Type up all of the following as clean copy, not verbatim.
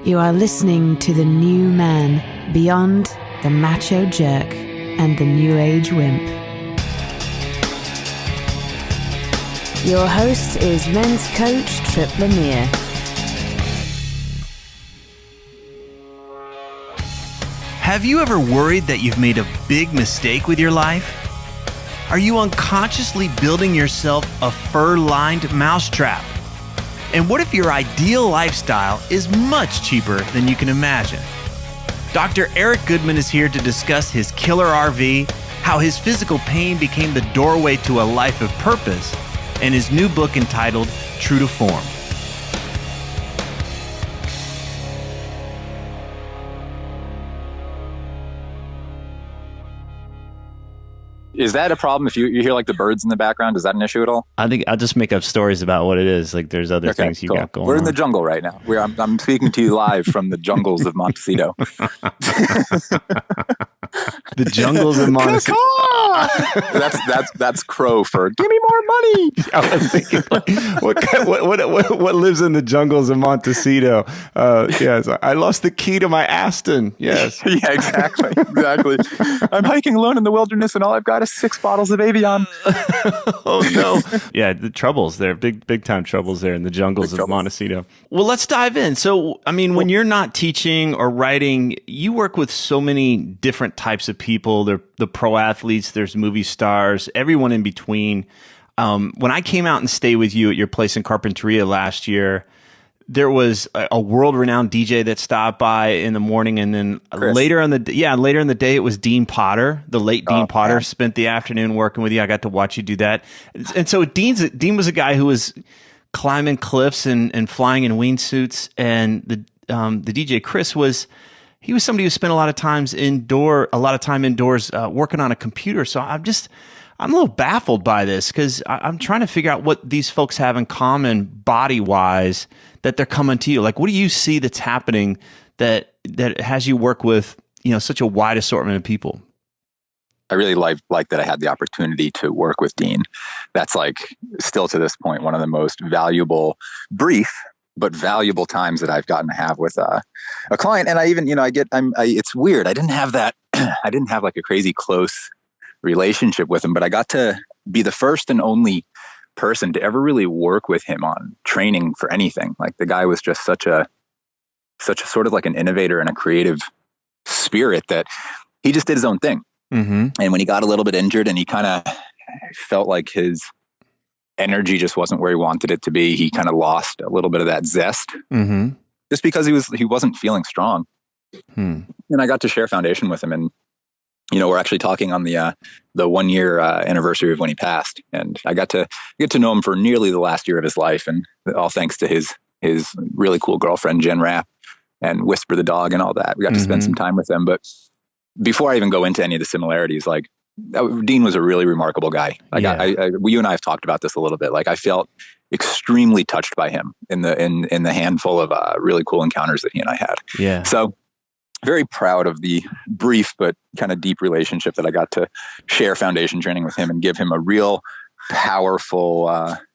You are listening to the new man beyond the macho jerk and the new age wimp. Your host is men's coach Tripp Lanier. Have you ever worried that you've made a big mistake with your life? Are you unconsciously building yourself a fur-lined mousetrap? And what if your ideal lifestyle is much cheaper than you can imagine? Dr. Eric Goodman is here to discuss his killer RV, how his physical pain became the doorway to a life of purpose, and his new book entitled True to Form. Is that a problem if you hear like the birds in the background? Is that an issue at all? I think I'll just make up stories about what it is. Like there's other things you got going on. We're in the jungle right now. I'm speaking to you live from the jungles of Montecito. The jungles of Montecito. That's crow for give me more money. I was thinking, like, what lives in the jungles of Montecito? Yes, I lost the key to my Aston. Yes. Yeah, exactly. I'm hiking alone in the wilderness, and all I've got is 6 bottles of Avion. Oh no! Yeah, the troubles there, big time troubles there in the jungles of Montecito. Well, let's dive in. So, I mean, when you're not teaching or writing, you work with so many different types of people. They're the pro athletes. There's movie stars. Everyone in between. When I came out and stayed with you at your place in Carpinteria last year, there was a world-renowned DJ that stopped by in the morning, and then later in the day, it was Dean Potter, the late Dean Potter. Man. Spent the afternoon working with you. I got to watch you do that, and so Dean was a guy who was climbing cliffs and flying in wingsuits, and the DJ Chris was somebody who spent a lot of time indoors working on a computer. So I'm a little baffled by this because I'm trying to figure out what these folks have in common body-wise that they're coming to you. Like, what do you see that's happening that has you work with, such a wide assortment of people? I really like that I had the opportunity to work with Dean. That's like still to this point, one of the most valuable, brief, but valuable times that I've gotten to have with a client. And I even, it's weird. I didn't have that. I didn't have like a crazy close relationship with him, but I got to be the first and only person to ever really work with him on training for anything. Like the guy was just such a sort of like an innovator and a creative spirit that he just did his own thing. Mm-hmm. And when he got a little bit injured and he kind of felt like his energy just wasn't where he wanted it to be, he kind of lost a little bit of that zest, mm-hmm. just because he wasn't feeling strong. And I got to share foundation with him, and we're actually talking on the 1 year anniversary of when he passed, and I got to know him for nearly the last year of his life, and all thanks to his really cool girlfriend Jen Rapp and Whisper the dog and all that. We got to spend some time with them. But before I even go into any of the similarities, like Dean was a really remarkable guy. Like you and I have talked about this a little bit. Like I felt extremely touched by him in the handful of really cool encounters that he and I had. Yeah. So very proud of the brief but kind of deep relationship that I got to share foundation training with him and give him a real powerful,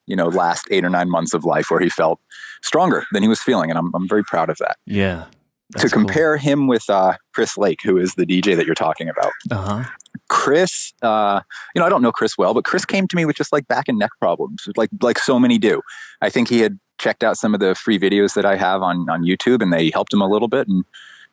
last 8 or 9 months of life where he felt stronger than he was feeling. And I'm very proud of that. Yeah. To compare him with Chris Lake, who is the DJ that you're talking about. Uh-huh. Chris, I don't know Chris well, but Chris came to me with just like back and neck problems, like so many do. I think he had checked out some of the free videos that I have on YouTube, and they helped him a little bit. And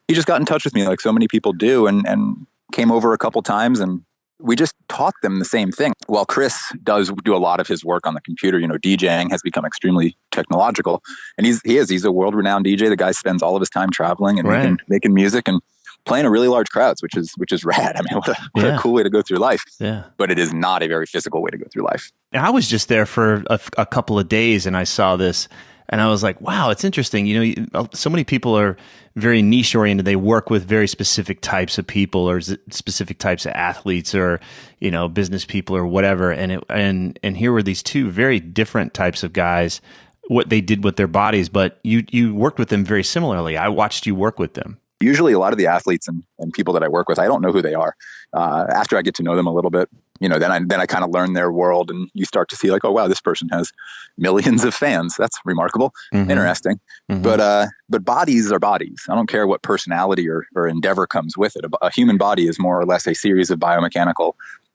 he just got in touch with me like so many people do, and came over a couple times, and we just taught them the same thing. While Chris does do a lot of his work on the computer, DJing has become extremely technological, and he's a world-renowned DJ. The guy spends all of his time traveling and making music and playing to really large crowds, which is rad. I mean, what a cool way to go through life. Yeah. But it is not a very physical way to go through life. I was just there for a couple of days, and I saw this, and I was like, wow, it's interesting. So many people are very niche oriented. They work with very specific types of people or specific types of athletes or, business people or whatever. And here were these two very different types of guys, what they did with their bodies, but you worked with them very similarly. I watched you work with them. Usually a lot of the athletes and people that I work with, I don't know who they are. After I get to know them a little bit, then I kind of learn their world, and you start to see like, oh wow, this person has millions of fans. That's remarkable, interesting. But bodies are bodies. I don't care what personality or endeavor comes with it. A human body is more or less a series of biomechanical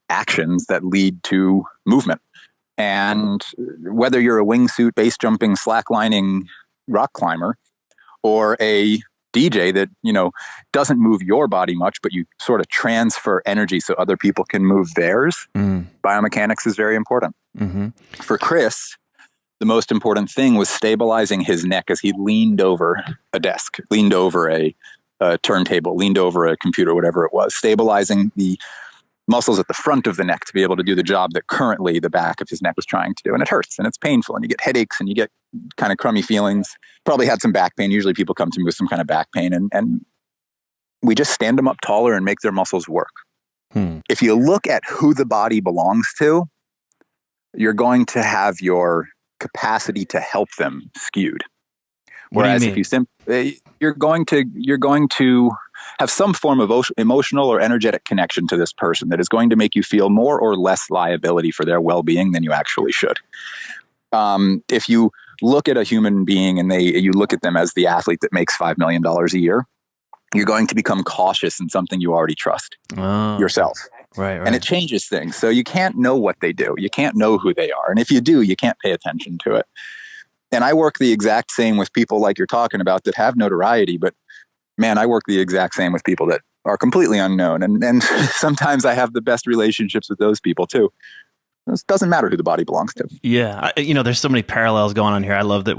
actions that lead to movement. And whether you're a wingsuit, base jumping, slacklining rock climber, or a DJ that, doesn't move your body much, but you sort of transfer energy so other people can move theirs. Biomechanics is very important. For Chris, the most important thing was stabilizing his neck as he leaned over a desk, leaned over a turntable, leaned over a computer, whatever it was, stabilizing the muscles at the front of the neck to be able to do the job that currently the back of his neck was trying to do. And it hurts and it's painful and you get headaches and you get kind of crummy feelings. Probably had some back pain. Usually people come to me with some kind of back pain, and we just stand them up taller and make their muscles work. If you look at who the body belongs to, you're going to have your capacity to help them skewed. Whereas if you're going to have some form of emotional or energetic connection to this person that is going to make you feel more or less liability for their well-being than you actually should. If you look at a human being and you look at them as the athlete that makes $5 million a year, you're going to become cautious in something you already trust yourself. Right. And it changes things. So you can't know what they do. You can't know who they are. And if you do, you can't pay attention to it. And I work the exact same with people like you're talking about that have notoriety, but man, I work the exact same with people that are completely unknown. And sometimes I have the best relationships with those people too. It doesn't matter who the body belongs to. Yeah. There's so many parallels going on here. I love that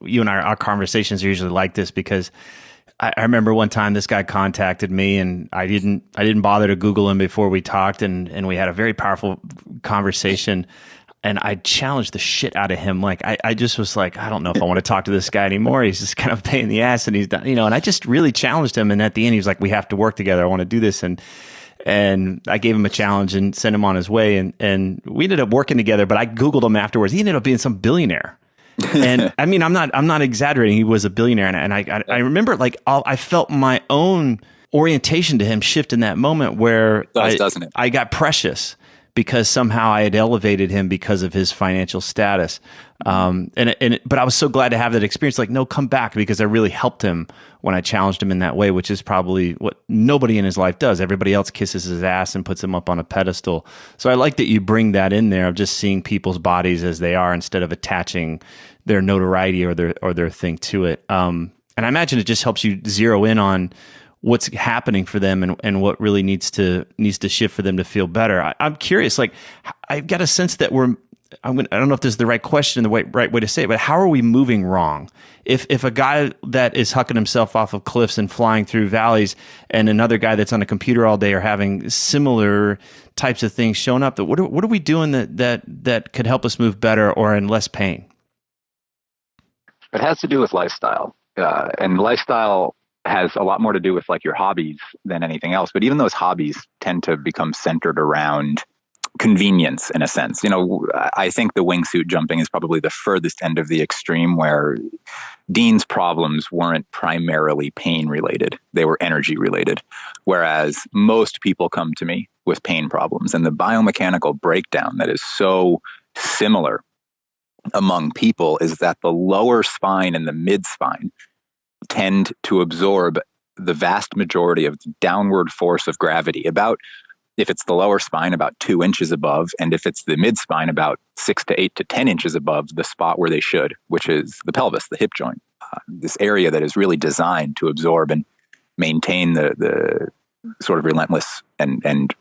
you and our conversations are usually like this, because I remember one time this guy contacted me and I didn't bother to Google him before we talked, and we had a very powerful conversation. And I challenged the shit out of him. Like, I just was like, I don't know if I want to talk to this guy anymore. He's just kind of a pain in the ass, and he's done, and I just really challenged him. And at the end, he was like, we have to work together. I want to do this. And I gave him a challenge and sent him on his way. And we ended up working together, but I Googled him afterwards. He ended up being some billionaire. And I mean, I'm not exaggerating. He was a billionaire. And I remember I felt my own orientation to him shift in that moment where doesn't it? I got precious, because somehow I had elevated him because of his financial status. But I was so glad to have that experience. Like, no, come back, because I really helped him when I challenged him in that way, which is probably what nobody in his life does. Everybody else kisses his ass and puts him up on a pedestal. So I like that you bring that in there of just seeing people's bodies as they are instead of attaching their notoriety or their thing to it. And I imagine it just helps you zero in on what's happening for them and what really needs to shift for them to feel better. I'm curious, like, I've got a sense that I don't know if this is the right question, the right way to say it, but how are we moving wrong? If a guy that is hucking himself off of cliffs and flying through valleys and another guy that's on a computer all day are having similar types of things showing up, what are we doing that could help us move better or in less pain? It has to do with lifestyle. And lifestyle has a lot more to do with like your hobbies than anything else. But even those hobbies tend to become centered around convenience in a sense. I think the wingsuit jumping is probably the furthest end of the extreme, where Dean's problems weren't primarily pain related. They were energy related. Whereas most people come to me with pain problems, and the biomechanical breakdown that is so similar among people is that the lower spine and the mid spine tend to absorb the vast majority of the downward force of gravity. About, if it's the lower spine, about 2 inches above, and if it's the mid spine, about 6 to 8 to 10 inches above the spot where they should, which is the pelvis, the hip joint, this area that is really designed to absorb and maintain the sort of relentless and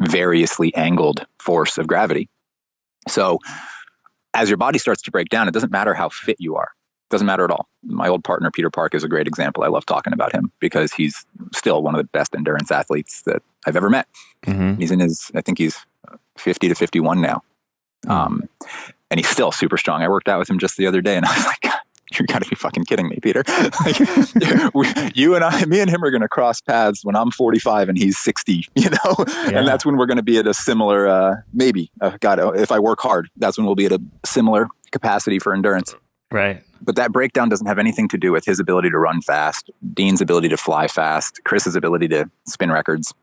variously angled force of gravity. So as your body starts to break down, it doesn't matter how fit you are. Doesn't matter at all. My old partner, Peter Park, is a great example. I love talking about him because he's still one of the best endurance athletes that I've ever met. I think he's 50 to 51 now. And he's still super strong. I worked out with him just the other day and I was like, God, you gotta be fucking kidding me, Peter. Me and him are going to cross paths when I'm 45 and he's 60, Yeah. And that's when we're going to be at a similar, if I work hard, that's when we'll be at a similar capacity for endurance. Right. But that breakdown doesn't have anything to do with his ability to run fast, Dean's ability to fly fast, Chris's ability to spin records.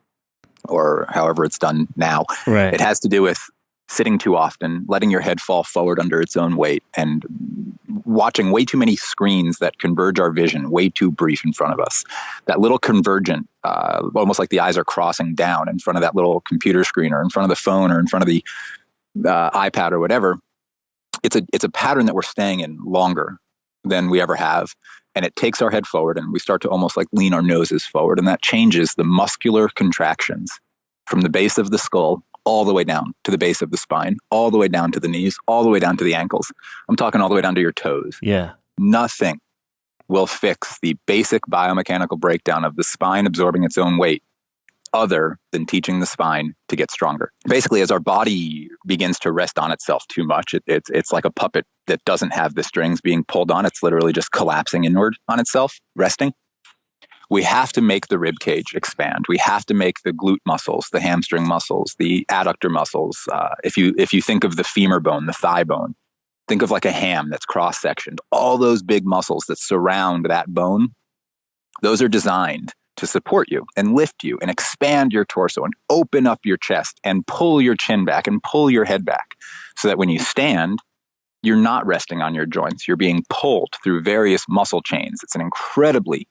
or however it's done now. Right. It has to do with sitting too often, letting your head fall forward under its own weight, and watching way too many screens that converge our vision way too brief in front of us. That little convergent, almost like the eyes are crossing down in front of that little computer screen or in front of the phone or in front of the iPad or whatever. It's a pattern that we're staying in longer than we ever have. And it takes our head forward and we start to almost like lean our noses forward. And that changes the muscular contractions from the base of the skull all the way down to the base of the spine, all the way down to the knees, all the way down to the ankles. I'm talking all the way down to your toes. Yeah. Nothing will fix the basic biomechanical breakdown of the spine absorbing its own weight other than teaching the spine to get stronger. Basically, as our body begins to rest on itself too much, it's like a puppet that doesn't have the strings being pulled on. It's literally just collapsing inward on itself, resting. We have to make the rib cage expand. We have to make the glute muscles, the hamstring muscles, the adductor muscles. If you think of the femur bone, the thigh bone, think of like a ham that's cross-sectioned. All those big muscles that surround that bone, those are designed to support you and lift you and expand your torso and open up your chest and pull your chin back and pull your head back so that when you stand, you're not resting on your joints. You're being pulled through various muscle chains. It's an incredibly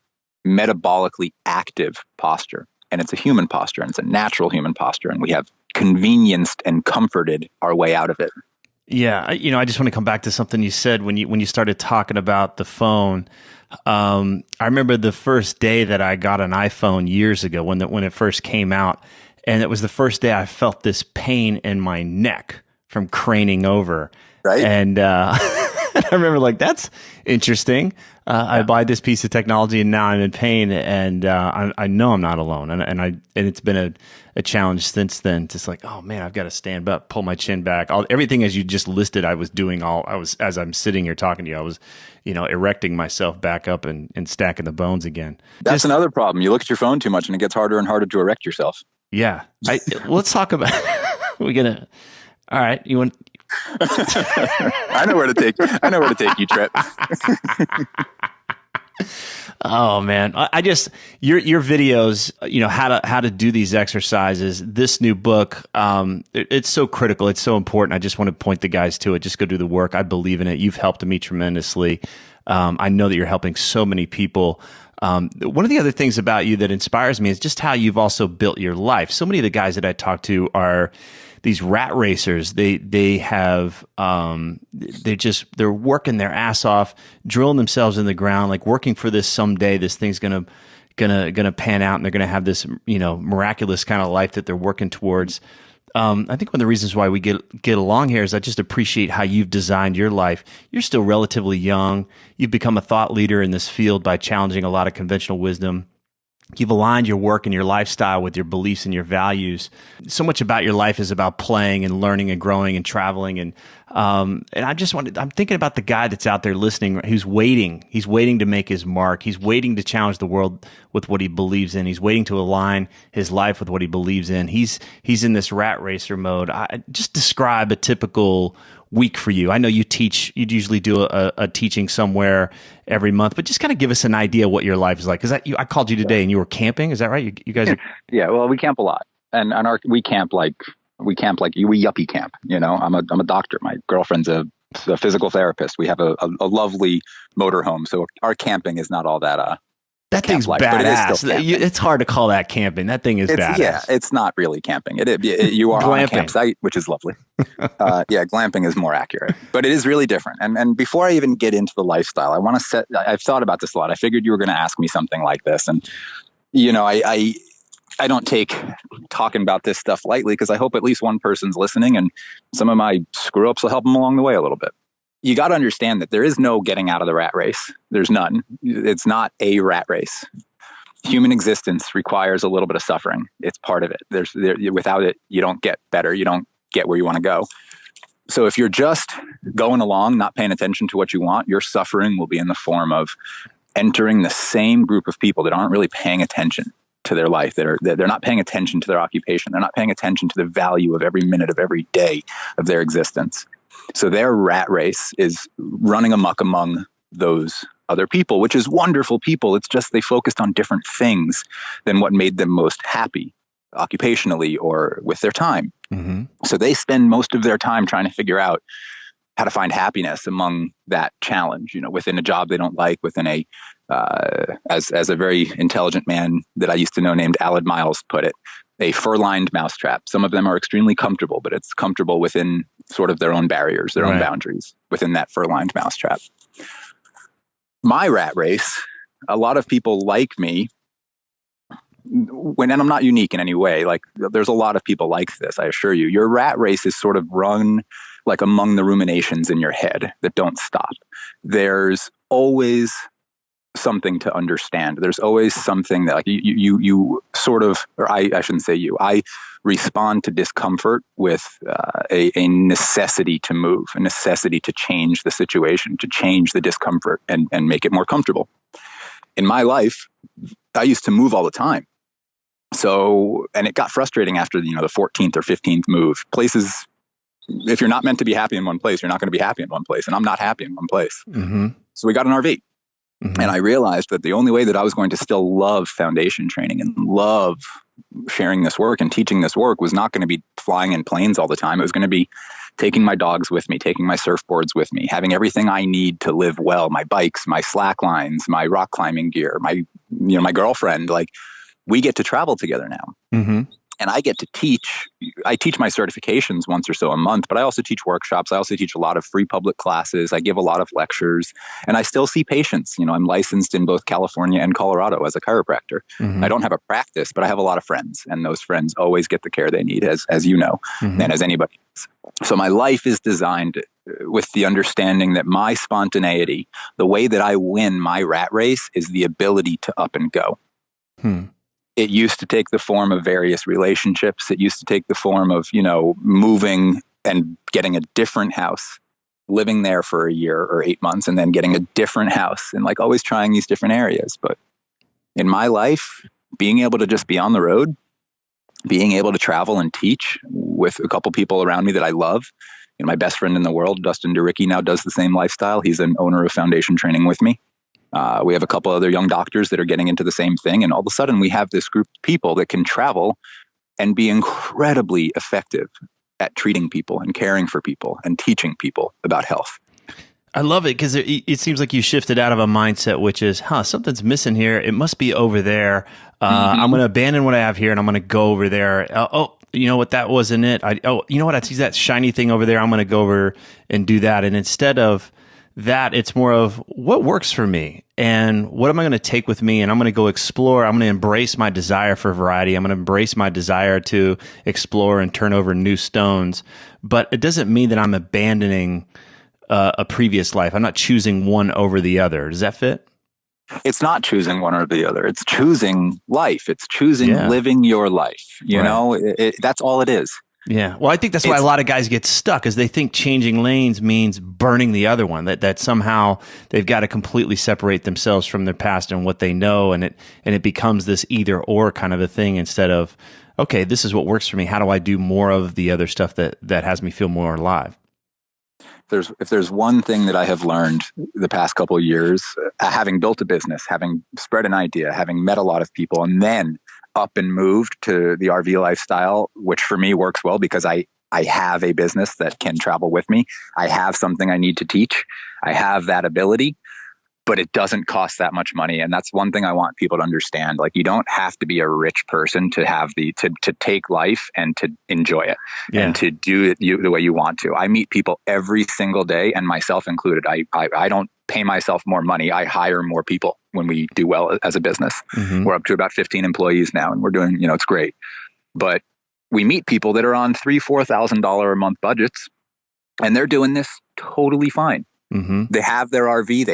metabolically active posture. And it's a human posture, and it's a natural human posture. And we have convenienced and comforted our way out of it. Yeah. I just want to come back to something you said when you started talking about the phone. I remember the first day that I got an iPhone years ago when it first came out. And it was the first day I felt this pain in my neck from craning over. Right. And I remember like, that's interesting. I buy this piece of technology and now I'm in pain, and I know I'm not alone. And it's been a challenge since then. Just like, oh man, I've got to stand up, pull my chin back. Everything as you just listed, I was doing as I'm sitting here talking to you, I was, erecting myself back up and stacking the bones again. That's another problem. You look at your phone too much and it gets harder and harder to erect yourself. Yeah. Let's talk about, all right. You want, I know where to take you, Tripp. Oh man, I just your videos, how to do these exercises. This new book, it's so critical. It's so important. I just want to point the guys to it. Just go do the work. I believe in it. You've helped me tremendously. I know that you're helping so many people. One of the other things about you that inspires me is just how you've also built your life. So many of the guys that I talk to are these rat racers. They're working their ass off, drilling themselves in the ground, like working for this someday. This thing's gonna pan out, and they're gonna have this miraculous kind of life that they're working towards. I think one of the reasons why we get along here is I just appreciate how you've designed your life. You're still relatively young. You've become a thought leader in this field by challenging a lot of conventional wisdom. You've aligned your work and your lifestyle with your beliefs and your values. So much about your life is about playing and learning and growing and traveling. And I'm thinking about the guy that's out there listening, who's waiting. He's waiting to make his mark. He's waiting to challenge the world with what he believes in. He's waiting to align his life with what he believes in. He's in this rat racer mode. Just describe a typical week for you. I know you teach. You'd usually do a teaching somewhere every month, but just kind of give us an idea what your life is like. Because I called you today and you were camping. Is that right? You guys are. Yeah. Well, we camp a lot, and we camp like we yuppie camp. I'm a doctor. My girlfriend's a physical therapist. We have a lovely motorhome, so our camping is not all that. That thing's badass. It's hard to call that camping. That thing is badass. Yeah, it's not really camping. You are on a campsite, which is lovely. Glamping is more accurate, but it is really different. And before I even get into the lifestyle, I've thought about this a lot. I figured you were going to ask me something like this. And, I don't take talking about this stuff lightly because I hope at least one person's listening, and some of my screw ups will help them along the way a little bit. You got to understand that there is no getting out of the rat race. There's none. It's not a rat race. Human existence requires a little bit of suffering. It's part of it. Without it, you don't get better. You don't get where you want to go. So if you're just going along, not paying attention to what you want, your suffering will be in the form of entering the same group of people that aren't really paying attention to their life. They're not paying attention to their occupation. They're not paying attention to the value of every minute of every day of their existence. So their rat race is running amok among those other people, which is wonderful people. It's just they focused on different things than what made them most happy. occupationally or with their time. Mm-hmm. So they spend most of their time trying to figure out how to find happiness among that challenge, within a job they don't like, within as a very intelligent man that I used to know named Alad Miles put it, a fur-lined mousetrap. Some of them are extremely comfortable, but it's comfortable within sort of their own barriers, their own boundaries within that fur-lined mousetrap. My rat race, a lot of people like me, and I'm not unique in any way. Like, there's a lot of people like this, I assure you. Your rat race is sort of run like among the ruminations in your head that don't stop. There's always something to understand. There's always something that, like, you sort of, or I shouldn't say you, I respond to discomfort with a necessity to move, a necessity to change the situation, to change the discomfort and make it more comfortable. In my life, I used to move all the time. So, and it got frustrating after, the 14th or 15th move. Places, if you're not meant to be happy in one place, you're not going to be happy in one place. And I'm not happy in one place. Mm-hmm. So we got an RV. Mm-hmm. And I realized that the only way that I was going to still love foundation training and love sharing this work and teaching this work was not going to be flying in planes all the time. It was going to be taking my dogs with me, taking my surfboards with me, having everything I need to live well, my bikes, my slack lines, my rock climbing gear, my girlfriend. Like, we get to travel together now. Mm-hmm. And I get to teach. I teach my certifications once or so a month, but I also teach workshops. I also teach a lot of free public classes. I give a lot of lectures, and I still see patients. I'm licensed in both California and Colorado as a chiropractor. Mm-hmm. I don't have a practice, but I have a lot of friends, and those friends always get the care they need, as you know, mm-hmm. and as anybody else. So my life is designed with the understanding that my spontaneity, the way that I win my rat race, is the ability to up and go. It used to take the form of various relationships. It used to take the form of, moving and getting a different house, living there for a year or 8 months, and then getting a different house, and like always trying these different areas. But in my life, being able to just be on the road, being able to travel and teach with a couple people around me that I love. My best friend in the world, Dr.Eric, now does the same lifestyle. He's an owner of foundation training with me. We have a couple other young doctors that are getting into the same thing. And all of a sudden we have this group of people that can travel and be incredibly effective at treating people and caring for people and teaching people about health. I love it because it seems like you shifted out of a mindset, which is, something's missing here. It must be over there. I'm going to abandon what I have here and I'm going to go over there. You know what? That wasn't it. You know what? I see that shiny thing over there. I'm going to go over and do that. And instead of that, it's more of what works for me and what am I going to take with me, and I'm going to go explore. I'm going to embrace my desire for variety. I'm going to embrace my desire to explore and turn over new stones. But it doesn't mean that I'm abandoning a previous life. I'm not choosing one over the other. Does that fit? It's not choosing one or the other. It's choosing life. It's choosing living your life. You know, that's all it is. Yeah. Well, I think that's why a lot of guys get stuck, is they think changing lanes means burning the other one, that somehow they've got to completely separate themselves from their past and what they know. And it becomes this either or kind of a thing instead of, okay, this is what works for me. How do I do more of the other stuff that has me feel more alive? If there's one thing that I have learned the past couple of years, having built a business, having spread an idea, having met a lot of people, and then up and moved to the RV lifestyle, which for me works well because I have a business that can travel with me. I have something I need to teach. I have that ability, but it doesn't cost that much money. And that's one thing I want people to understand. Like, you don't have to be a rich person to have to take life and to enjoy it and to do it the way you want to. I meet people every single day, and myself included. I don't pay myself more money. I hire more people when we do well as a business. Mm-hmm. We're up to about 15 employees now, and we're doing, it's great. But we meet people that are on $3,000-$4,000 a month budgets, and they're doing this totally fine. Mm-hmm. They have their RV.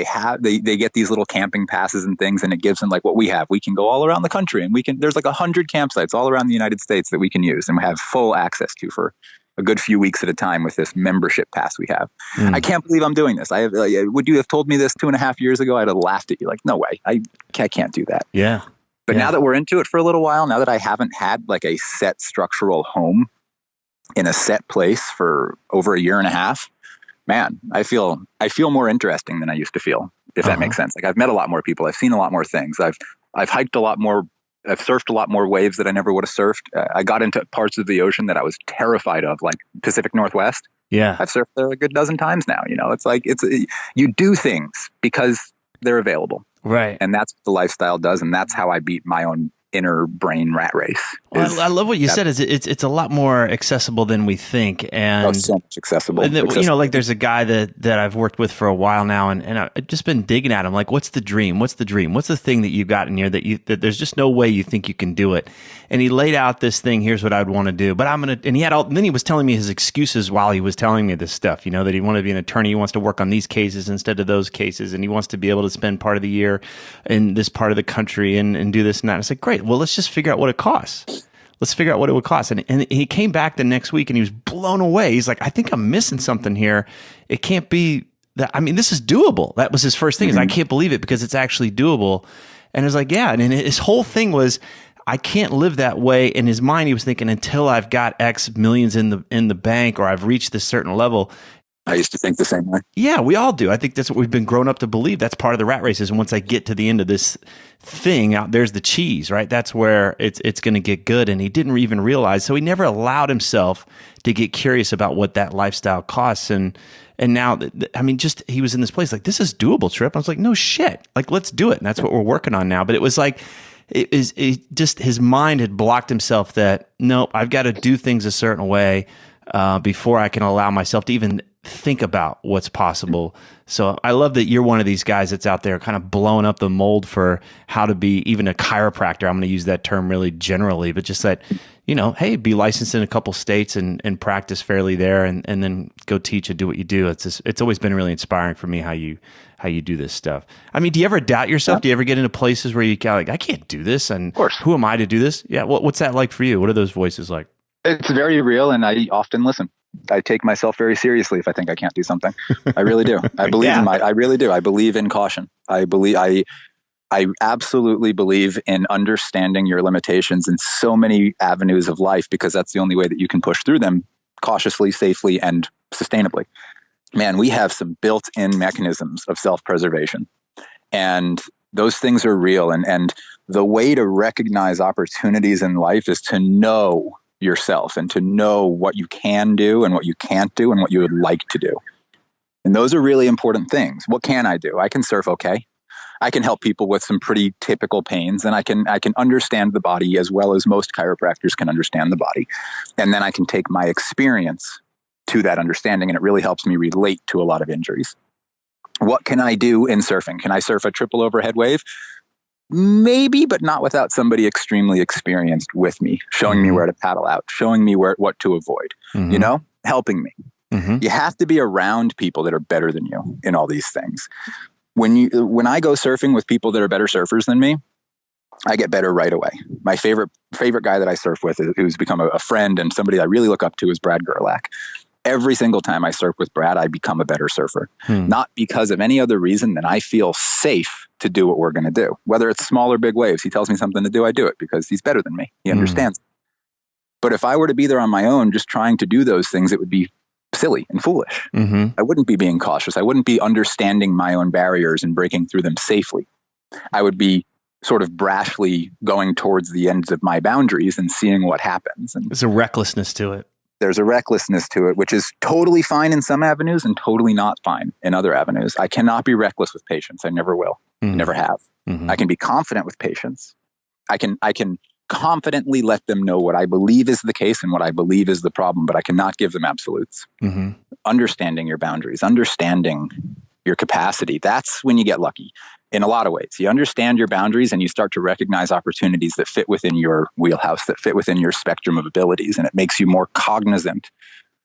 They get these little camping passes and things, and it gives them like what we have. We can go all around the country, and there's like 100 campsites all around the United States that we can use, and we have full access to for a good few weeks at a time with this membership pass we have. I can't believe I'm doing this. Would you have told me this 2.5 years ago? I'd have laughed at you. Like, no way. I can't do that. Yeah. But now that we're into it for a little while, now that I haven't had like a set structural home in a set place for over a year and a half, man, I feel more interesting than I used to feel, if that makes sense. Like, I've met a lot more people. I've seen a lot more things. I've hiked a lot more I've surfed a lot more waves that I never would have surfed. I got into parts of the ocean that I was terrified of, like Pacific Northwest. Yeah. I've surfed there a good dozen times now. It's like, you do things because they're available. Right. And that's what the lifestyle does. And that's how I beat my own inner brain rat race. Well, I love what you said. Is it's a lot more accessible than we think, and so much accessible. And like there's a guy that I've worked with for a while now, and I've just been digging at him. Like, what's the dream? What's the dream? What's the thing that you got in here that there's just no way you think you can do it? And he laid out this thing. Here's what I would want to do, but and he had and then he was telling me his excuses while he was telling me this stuff. That he wanted to be an attorney. He wants to work on these cases instead of those cases, and he wants to be able to spend part of the year in this part of the country and do this and that. And I said, great. Well, let's just figure out what it costs. Let's figure out what it would cost. And he came back the next week and he was blown away. He's like, I think I'm missing something here. It can't be that. I mean, this is doable. That was his first thing, is I can't believe it because it's actually doable. And I was like, yeah. And his whole thing was, I can't live that way. In his mind, he was thinking, until I've got X millions in the bank, or I've reached this certain level. I used to think the same way. Yeah, we all do. I think that's what we've been grown up to believe. That's part of the rat race, is once I get to the end of this thing, out there's the cheese, right? That's where it's going to get good. And he didn't even realize. So he never allowed himself to get curious about what that lifestyle costs. And now, I mean, just he was in this place like, this is doable, Tripp. I was like, no shit. Like, let's do it. And that's what we're working on now. But it was like, just his mind had blocked himself that, nope, I've got to do things a certain way before I can allow myself to even think about what's possible. So I love that you're one of these guys that's out there kind of blowing up the mold for how to be even a chiropractor. I'm going to use that term really generally, but just that, hey, be licensed in a couple states and practice fairly there, and then go teach and do what you do. It's always been really inspiring for me how you do this stuff. I mean, do you ever doubt yourself? Yeah. Do you ever get into places where you kind of like, I can't do this, and of course, who am I to do this? Yeah. What's that like for you? What are those voices like? It's very real, and I often listen. I take myself very seriously if I think I can't do something. I really do. I believe I really do. I believe in caution. I absolutely believe in understanding your limitations in so many avenues of life, because that's the only way that you can push through them cautiously, safely, and sustainably. Man, we have some built-in mechanisms of self-preservation, and those things are real. And the way to recognize opportunities in life is to know yourself and to know what you can do and what you can't do and what you would like to do. And those are really important things. What can I do? I can surf okay. I can help people with some pretty typical pains, and I can understand the body as well as most chiropractors can understand the body. And then I can take my experience to that understanding, and it really helps me relate to a lot of injuries. What can I do in surfing? Can I surf a triple overhead wave? Maybe, but not without somebody extremely experienced with me, showing me where to paddle out, showing me what to avoid, helping me. You have to be around people that are better than you in all these things. When I go surfing with people that are better surfers than me, I get better right away. My favorite guy that I surf with, who's become a friend and somebody I really look up to, is Brad Gerlach. Every single time I surf with Brad, I become a better surfer. Not because of any other reason than I feel safe to do what we're going to do. Whether it's small or big waves, he tells me something to do, I do it because he's better than me. He understands. But if I were to be there on my own, just trying to do those things, it would be silly and foolish. I wouldn't be being cautious. I wouldn't be understanding my own barriers and breaking through them safely. I would be sort of brashly going towards the ends of my boundaries and seeing what happens. And there's a recklessness to it. There's a recklessness to it, which is totally fine in some avenues and totally not fine in other avenues. I cannot be reckless with patients. I never will. Never have. I can be confident with patients. I can confidently let them know what I believe is the case and what I believe is the problem, but I cannot give them absolutes. Understanding your boundaries, understanding your capacity, that's when you get lucky in a lot of ways. You understand your boundaries and you start to recognize opportunities that fit within your wheelhouse, that fit within your spectrum of abilities. And it makes you more cognizant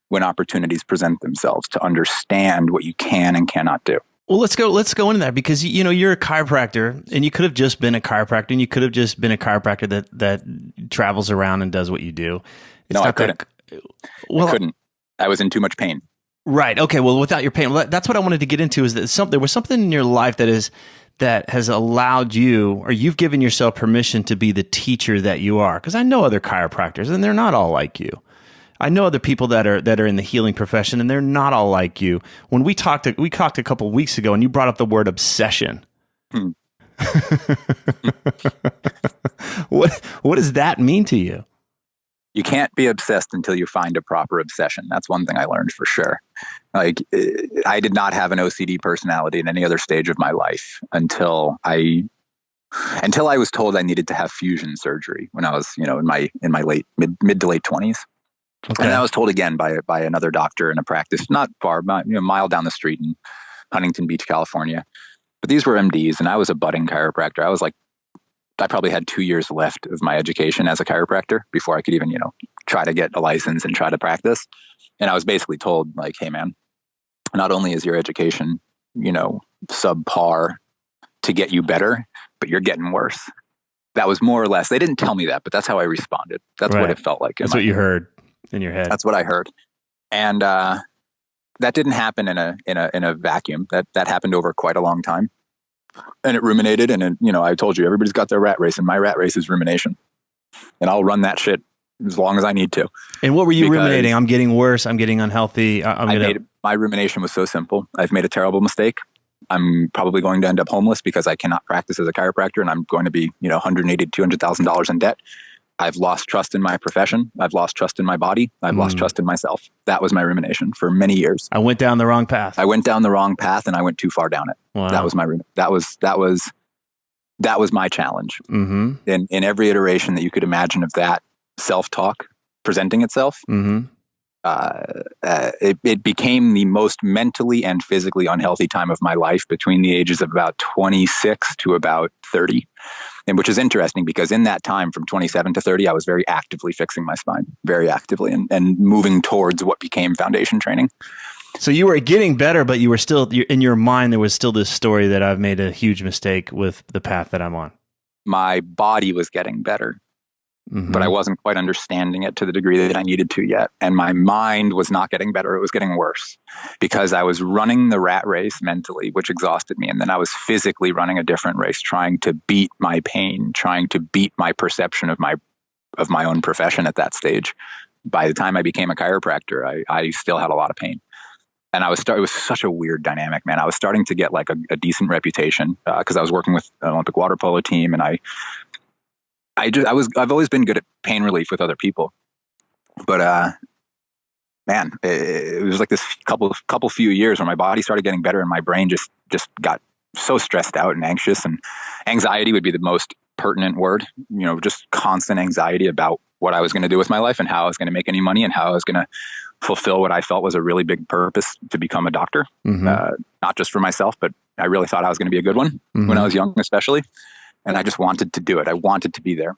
when opportunities present themselves to understand what you can and cannot do. Well, let's go into that, because you're a chiropractor, and you could have just been a chiropractor, and you could have just been a chiropractor that travels around and does what you do. I couldn't. I couldn't. I was in too much pain. Right. Okay. Well, without your pain, that's what I wanted to get into. Is that there was something in your life that has allowed you, or you've given yourself permission to be the teacher that you are? Because I know other chiropractors, and they're not all like you. I know other people that are in the healing profession, and they're not all like you. When we talked a couple of weeks ago, and you brought up the word obsession. What does that mean to you? You can't be obsessed until you find a proper obsession. That's one thing I learned for sure. Like, I did not have an OCD personality in any other stage of my life until I was told I needed to have fusion surgery when I was, in my mid to late 20s. Okay. And I was told again by another doctor in a practice not far, a mile down the street in Huntington Beach, California. But these were MDs, and I was a budding chiropractor. I probably had 2 years left of my education as a chiropractor before I could even, try to get a license and try to practice. And I was basically told, like, hey, man, not only is your education, subpar to get you better, but you're getting worse. That was more or less, they didn't tell me that, but that's how I responded. That's what it felt like. That's what you heard in your head. That's what I heard. And that didn't happen in a vacuum. That happened over quite a long time. And it ruminated. And I told you, everybody's got their rat race, and my rat race is rumination. And I'll run that shit as long as I need to. And what were you ruminating? I'm getting worse. I'm getting unhealthy. My rumination was so simple. I've made a terrible mistake. I'm probably going to end up homeless because I cannot practice as a chiropractor, and I'm going to be, $180,000 to $200,000 in debt. I've lost trust in my profession. I've lost trust in my body. I've lost trust in myself. That was my rumination for many years. I went down the wrong path. I went down the wrong path, and I went too far down it. Wow. That was my challenge. Mm-hmm. In every iteration that you could imagine of that self-talk presenting itself, mm-hmm. It became the most mentally and physically unhealthy time of my life between the ages of about 26 to about 30. And which is interesting because in that time from 27 to 30, I was very actively fixing my spine, very actively, and moving towards what became foundation training. So you were getting better, but you were still, in your mind, there was still this story that I've made a huge mistake with the path that I'm on. My body was getting better. Mm-hmm. But I wasn't quite understanding it to the degree that I needed to yet. And my mind was not getting better. It was getting worse because I was running the rat race mentally, which exhausted me. And then I was physically running a different race, trying to beat my pain, trying to beat my perception of my own profession at that stage. By the time I became a chiropractor, I still had a lot of pain. And it was such a weird dynamic, man. I was starting to get like a decent reputation because I was working with an Olympic water polo team, and I've always been good at pain relief with other people, but man, it was like this couple few years where my body started getting better and my brain just got so stressed out and anxious, and anxiety would be the most pertinent word, just constant anxiety about what I was going to do with my life and how I was going to make any money and how I was going to fulfill what I felt was a really big purpose to become a doctor, mm-hmm. Not just for myself, but I really thought I was going to be a good one mm-hmm. when I was young, especially. And I just wanted to do it. I wanted to be there.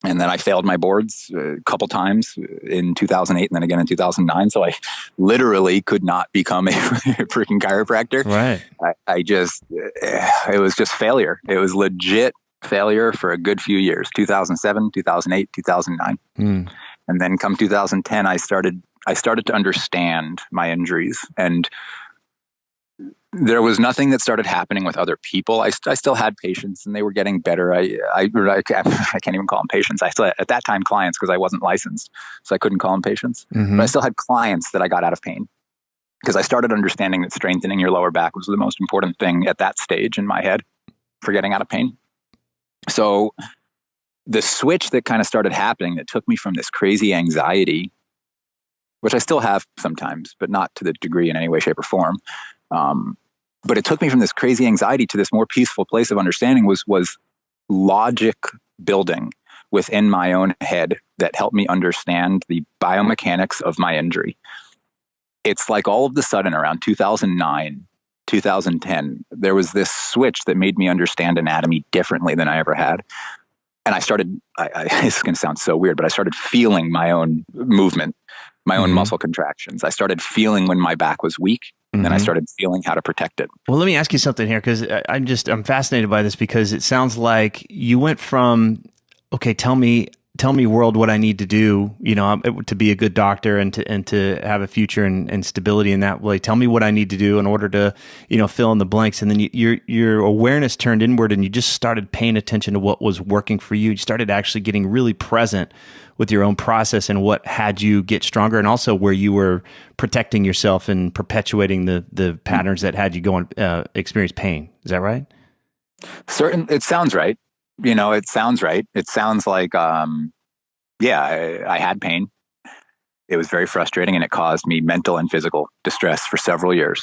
And then I failed my boards a couple times in 2008 and then again in 2009. So I literally could not become a freaking chiropractor. Right. It was just failure. It was legit failure for a good few years, 2007, 2008, 2009. And then come 2010, I started to understand my injuries, and there was nothing that started happening with other people. I still had patients and they were getting better. I can't even call them patients. I still had, at that time, clients because I wasn't licensed. So I couldn't call them patients. Mm-hmm. But I still had clients that I got out of pain because I started understanding that strengthening your lower back was the most important thing at that stage in my head for getting out of pain. So the switch that kind of started happening that took me from this crazy anxiety, which I still have sometimes, but not to the degree in any way, shape, or form. But it took me from this crazy anxiety to this more peaceful place of understanding was logic building within my own head that helped me understand the biomechanics of my injury. It's like all of a sudden around 2009, 2010, there was this switch that made me understand anatomy differently than I ever had. And I started, it's going to sound so weird, but I started feeling my own movement, my own mm-hmm. muscle contractions. I started feeling when my back was weak. And then I started feeling how to protect it. Well, let me ask you something here, because I'm fascinated by this, because it sounds like you went from, okay, tell me world what I need to do, to be a good doctor and to have a future and stability in that way. Tell me what I need to do in order to, fill in the blanks. And then your awareness turned inward and you just started paying attention to what was working for you. You started actually getting really present with your own process and what had you get stronger, and also where you were protecting yourself and perpetuating the patterns that had you go and experience pain. Is that right? It sounds right. It sounds right. It sounds like, I had pain. It was very frustrating, and it caused me mental and physical distress for several years.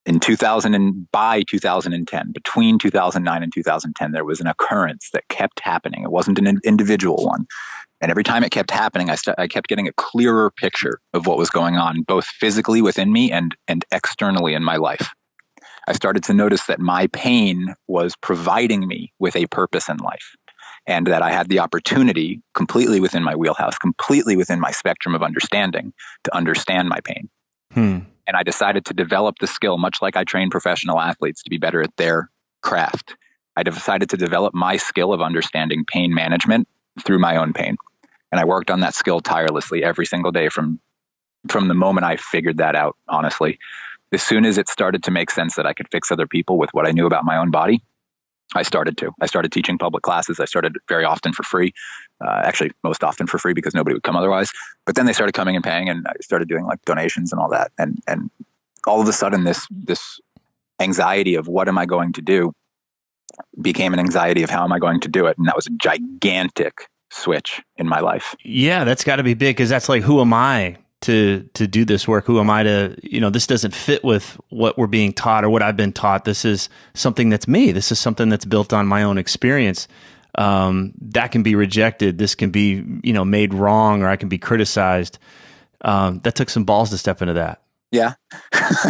By 2010, between 2009 and 2010, there was an occurrence that kept happening. It wasn't an individual one. And every time it kept happening, I kept getting a clearer picture of what was going on, both physically within me and externally in my life. I started to notice that my pain was providing me with a purpose in life, and that I had the opportunity, completely within my wheelhouse, completely within my spectrum of understanding, to understand my pain. And I decided to develop the skill, much like I train professional athletes to be better at their craft. I decided to develop my skill of understanding pain management through my own pain. And I worked on that skill tirelessly every single day from the moment I figured that out, honestly. As soon as it started to make sense that I could fix other people with what I knew about my own body, I started teaching public classes. I started very often for free, actually most often for free because nobody would come otherwise. But then they started coming and paying, and I started doing like donations and all that. And all of a sudden this anxiety of what am I going to do became an anxiety of how am I going to do it. And that was a gigantic switch in my life. Yeah, that's got to be big, because that's like, who am I to do this work? Who am I to, this doesn't fit with what we're being taught or what I've been taught. This is something that's me. This is something that's built on my own experience. That can be rejected. This can be, made wrong, or I can be criticized. That took some balls to step into that. Yeah,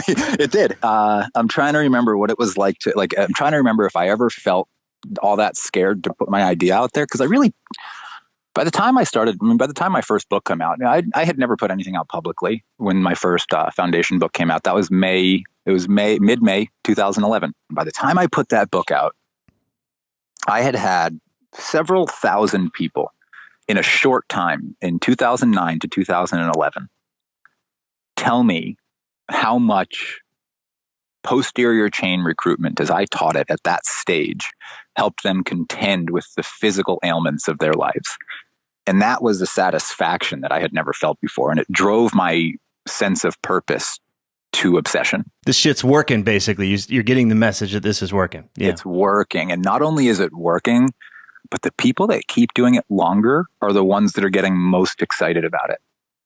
it did. I'm trying to remember what it was like I'm trying to remember if I ever felt all that scared to put my idea out there. Cause by the time my first book came out, I had never put anything out publicly when my first foundation book came out. That was mid-May 2011. By the time I put that book out, I had several thousand people in a short time in 2009 to 2011 tell me how much posterior chain recruitment, as I taught it at that stage, helped them contend with the physical ailments of their lives. And that was a satisfaction that I had never felt before. And it drove my sense of purpose to obsession. This shit's working, basically. You're getting the message that this is working. Yeah. It's working. And not only is it working, but the people that keep doing it longer are the ones that are getting most excited about it.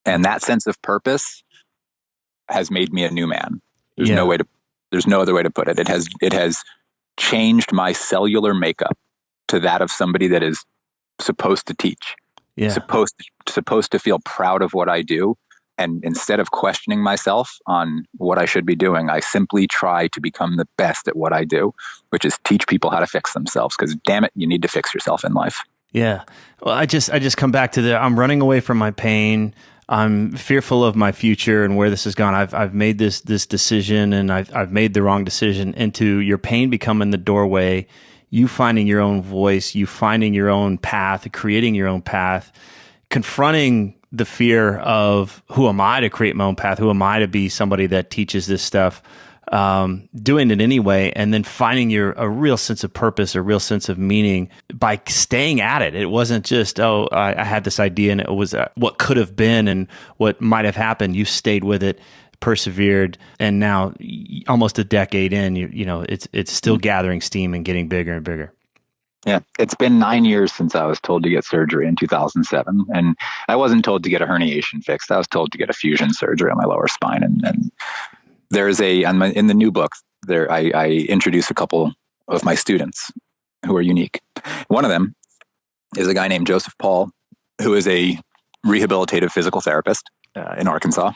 And that sense of purpose has made me a new man. There's no other way to put it. It has changed my cellular makeup to that of somebody that is supposed to teach. Yeah. Supposed to feel proud of what I do. And instead of questioning myself on what I should be doing, I simply try to become the best at what I do, which is teach people how to fix themselves. Because damn it, you need to fix yourself in life. Yeah. Well, I just come back to I'm running away from my pain. I'm fearful of my future and where this has gone. I've made this decision, and I've made the wrong decision. Into your pain becoming the doorway, you finding your own voice, you finding your own path, creating your own path, confronting the fear of who am I to create my own path? Who am I to be somebody that teaches this stuff? Doing it anyway, and then finding a real sense of purpose, a real sense of meaning by staying at it. It wasn't just, I had this idea and it was what could have been and what might have happened. You stayed with it, persevered, and now almost a decade in, it's still gathering steam and getting bigger and bigger. Yeah, it's been 9 years since I was told to get surgery in 2007, and I wasn't told to get a herniation fixed. I was told to get a fusion surgery on my lower spine, and there's in the new book there, I introduce a couple of my students who are unique. One of them is a guy named Joseph Paul, who is a rehabilitative physical therapist in Arkansas,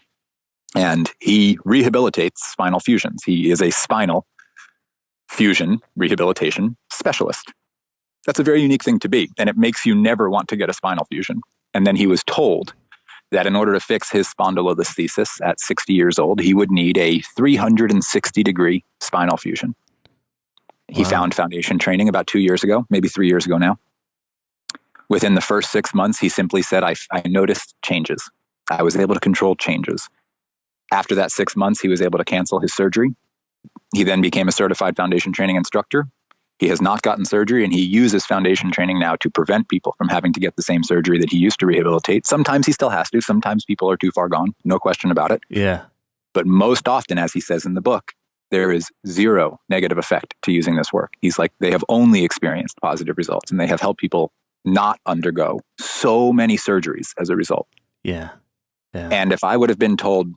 and he rehabilitates spinal fusions. He is a spinal fusion rehabilitation specialist. That's a very unique thing to be, and it makes you never want to get a spinal fusion. And then he was told that in order to fix his spondylolisthesis at 60 years old, he would need a 360-degree spinal fusion. He found foundation training about 2 years ago, maybe 3 years ago now. Within the first 6 months, he simply said, I noticed changes. I was able to control changes. After that 6 months, he was able to cancel his surgery. He then became a certified foundation training instructor. He has not gotten surgery, and he uses foundation training now to prevent people from having to get the same surgery that he used to rehabilitate. Sometimes he still has to. Sometimes people are too far gone. No question about it. Yeah. But most often, as he says in the book, there is zero negative effect to using this work. He's like, they have only experienced positive results, and they have helped people not undergo so many surgeries as a result. Yeah. And if I would have been told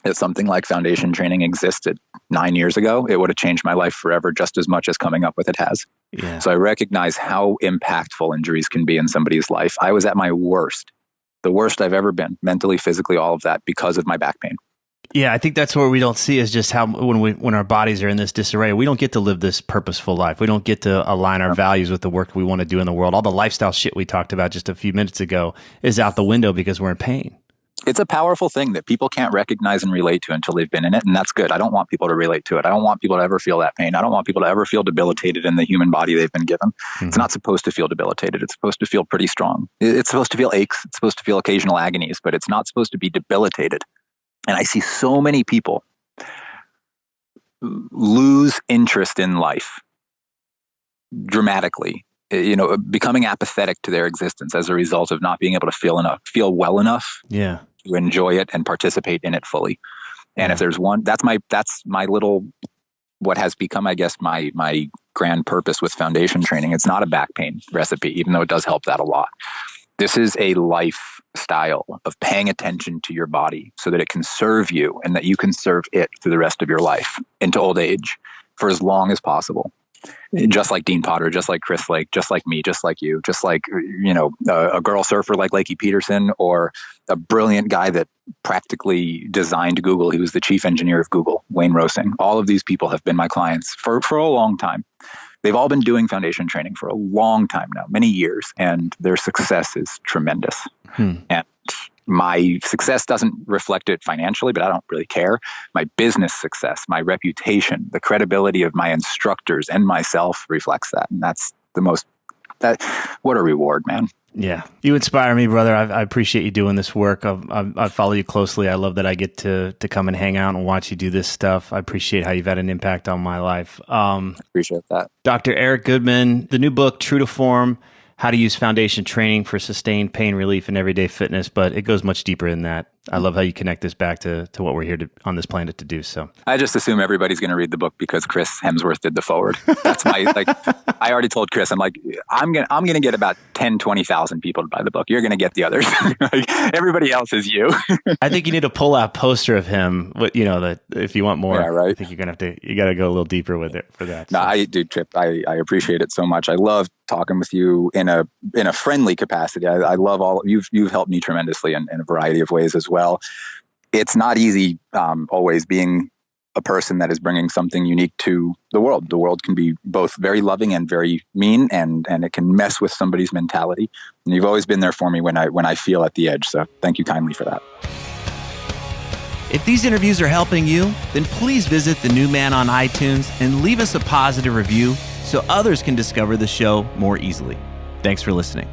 that something like foundation training existed 9 years ago, it would have changed my life forever just as much as coming up with it has. Yeah. So I recognize how impactful injuries can be in somebody's life. I was at my worst, the worst I've ever been, mentally, physically, all of that, because of my back pain. Yeah, I think that's what we don't see is just how when our bodies are in this disarray, we don't get to live this purposeful life. We don't get to align our values with the work we want to do in the world. All the lifestyle shit we talked about just a few minutes ago is out the window because we're in pain. It's a powerful thing that people can't recognize and relate to until they've been in it. And that's good. I don't want people to relate to it. I don't want people to ever feel that pain. I don't want people to ever feel debilitated in the human body they've been given. Mm-hmm. It's not supposed to feel debilitated. It's supposed to feel pretty strong. It's supposed to feel aches. It's supposed to feel occasional agonies, but it's not supposed to be debilitated. And I see so many people lose interest in life dramatically, becoming apathetic to their existence as a result of not being able to feel well enough to enjoy it and participate in it fully. And if there's one, that's my little, what has become, I guess, my grand purpose with foundation training. It's not a back pain recipe, even though it does help that a lot. This is a lifestyle of paying attention to your body so that it can serve you and that you can serve it through the rest of your life into old age for as long as possible. Just like Dean Potter, just like Chris Lake, just like me, just like you, just like, a girl surfer like Lakey Peterson, or a brilliant guy that practically designed Google. He was the chief engineer of Google, Wayne Rosing. All of these people have been my clients for a long time. They've all been doing foundation training for a long time now, many years, and their success is tremendous. And my success doesn't reflect it financially, but I don't really care. My business success, my reputation, the credibility of my instructors and myself reflects that. And that's what a reward, man. Yeah. You inspire me, brother. I appreciate you doing this work. I follow you closely. I love that I get to come and hang out and watch you do this stuff. I appreciate how you've had an impact on my life. Appreciate that. Dr. Eric Goodman, the new book, True to Form, How to Use Foundation Training for Sustained Pain Relief and Everyday Fitness, but it goes much deeper than that. I love how you connect this back to what we're here on this planet to do. So I just assume everybody's going to read the book because Chris Hemsworth did the forward. That's my, I already told Chris, I'm going to get about 10, 20,000 people to buy the book. You're going to get the others. Everybody else is you. I think you need a pull-out poster of him. That if you want more, yeah, right. I think you got to go a little deeper with it for that. No, I do, Tripp. I appreciate it so much. I love talking with you in a friendly capacity. I love you've helped me tremendously in a variety of ways as well. It's not easy always being a person that is bringing something unique to the world. The world can be both very loving and very mean, and it can mess with somebody's mentality. And you've always been there for me when I feel at the edge. So thank you kindly for that. If these interviews are helping you, then please visit The New Man on iTunes and leave us a positive review so others can discover the show more easily. Thanks for listening.